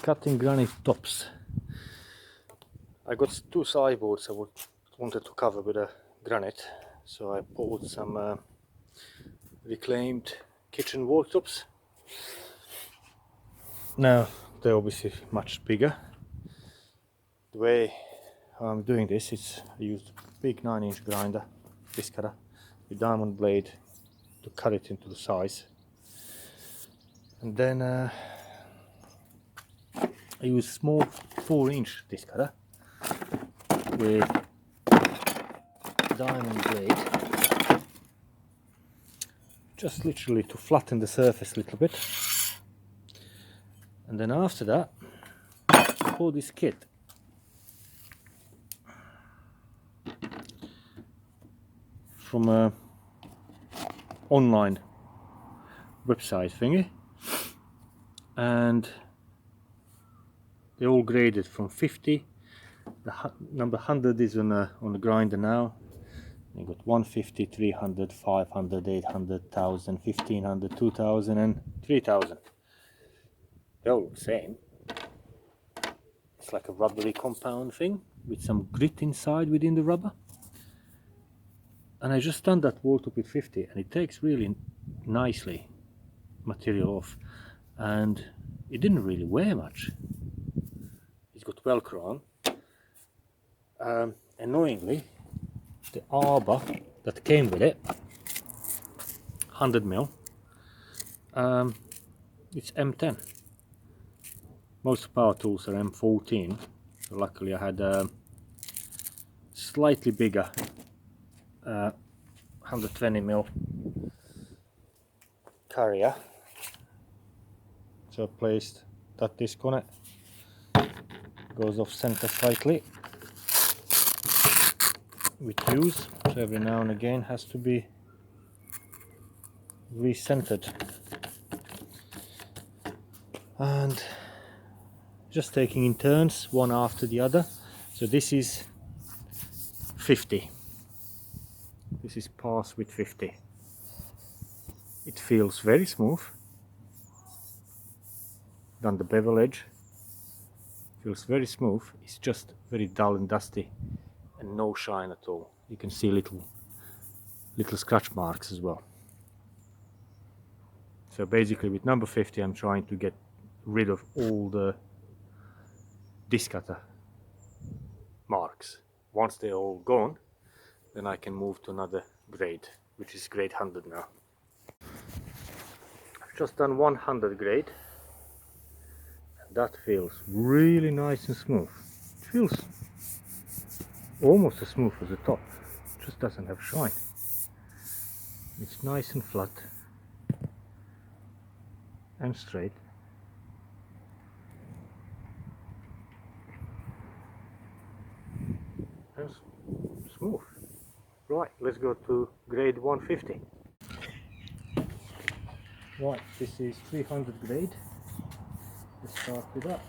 Cutting granite tops. I got two sideboards I wanted to cover with a granite, so I bought some reclaimed kitchen wall tops. Now they're obviously much bigger. The way I'm doing this is I used a big 9-inch grinder, disc cutter, with diamond blade to cut it into the size, and then I use small 4-inch disc cutter with diamond blade, just literally to flatten the surface a little bit. And then after that, I bought this kit. From a online website thingy, and they're all graded from 50. The number 100 is on the grinder now. You got 150, 300, 500, 800, 1000, 1500, 2000 and 3000. They're all the same. It's like a rubbery compound thing with some grit inside within the rubber. And I just done that wall top with 50, and it takes really nicely material off, and it didn't really weigh much. It's got Velcro on. Annoyingly, the arbor that came with it, 100mm, it's M10. Most power tools are M14, so luckily I had a slightly bigger 120mm carrier, so I placed that disc on it. Goes off center slightly with use, so every now and again has to be recentered, and just taking in turns, one after the other. So this is 50. This is pass with 50. It feels very smooth. Done the bevel edge. Feels very smooth. It's just very dull and dusty, and no shine at all. You can see little scratch marks as well. So basically with number 50 I'm trying to get rid of all the disc cutter marks. Once they're all gone, then I can move to another grade, which is grade 100 now. I've just done 100 grade, and that feels really nice and smooth. It feels almost as smooth as the top, it just doesn't have shine. It's nice and flat and straight. And smooth. Right, let's go to grade 150. Right, this is 300 grade. Let's start with that.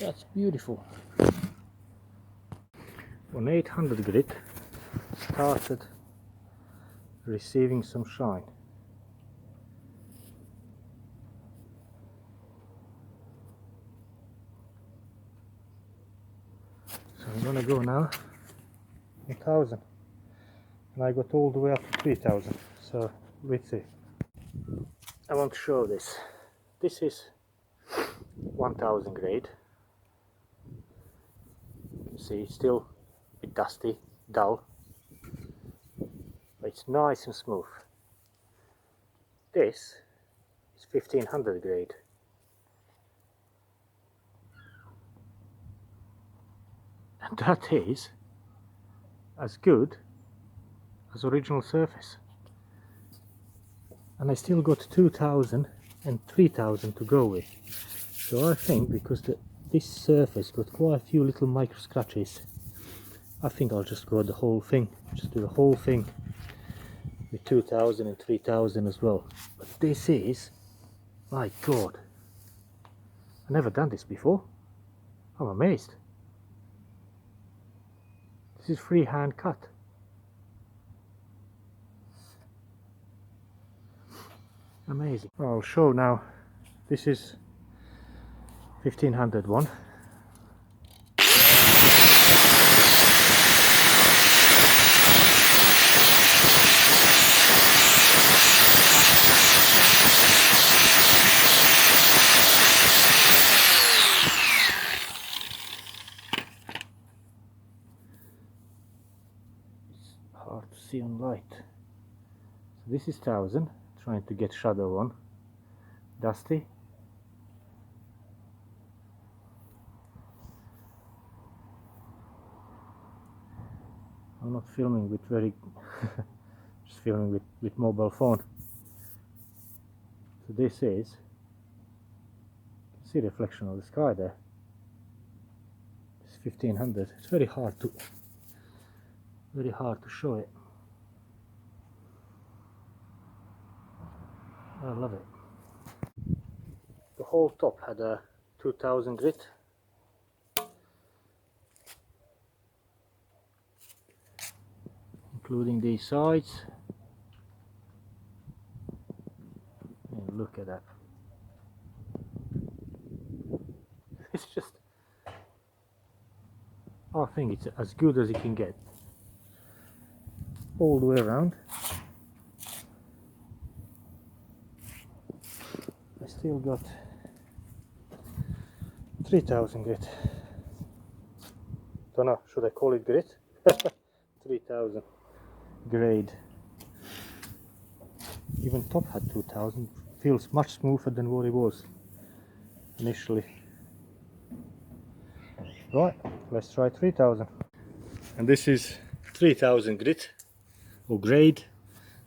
That's beautiful. On 800 grit started receiving some shine. So I'm gonna go now 1000, and I got all the way up to 3000. So let's see. I want to show this. This is 1000 grade. See, it's still a bit dusty, dull, but it's nice and smooth. This is 1500 grade. And that is as good as original surface, and I still got 2000 and 3000 to go with. So I think because this surface got quite a few little micro scratches, I think I'll just go the whole thing, just do the whole thing with 2000 and 3000 as well. But this is, my god, I've never done this before. I'm amazed. This is freehand cut. Amazing. I'll show now. This is 1500 one. Hard to see on light. So this is 1000, trying to get shadow on. Dusty. I'm not filming with very just filming with mobile phone. So this is, you can see reflection of the sky there. It's 1500. It's very hard to show it. I love it. The whole top had a 2000 grit. Including these sides. And look at that. It's just, I think it's as good as it can get. All the way around. I still got 3000 grit. Don't know, should I call it grit? 3000 grade. Even top had 2000. Feels much smoother than what it was initially. Right, let's try 3000. And this is 3000 grit or grade,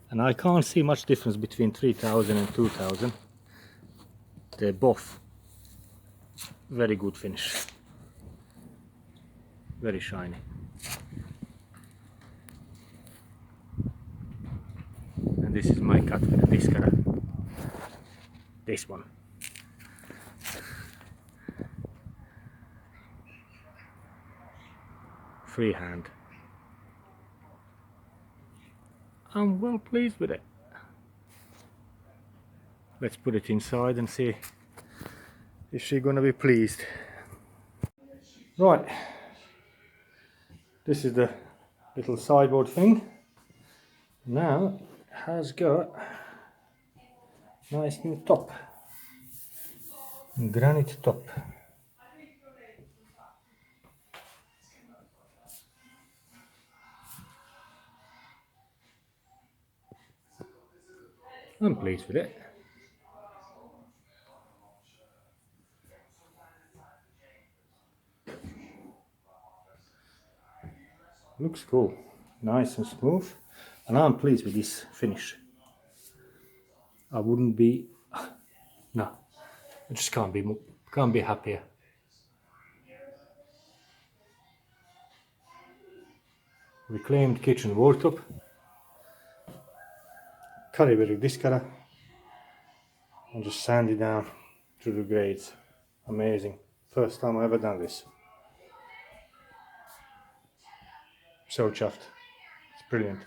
and I can't see much difference between 3000 and 2000. They're both very good finish, very shiny. And this is my cut with the discara, this one. Freehand. I'm well pleased with it. Let's put it inside and see if she's gonna be pleased. Right, this is the little sideboard thing. Now it has got nice new top, granite top. I'm pleased with it. Looks cool, nice and smooth, and I'm pleased with this finish. I wouldn't be, no, I just can't be happier. Reclaimed kitchen wardtop, Caribbean discara, and just sand it down through the grades. Amazing, first time I ever done this. So chuffed, it's brilliant.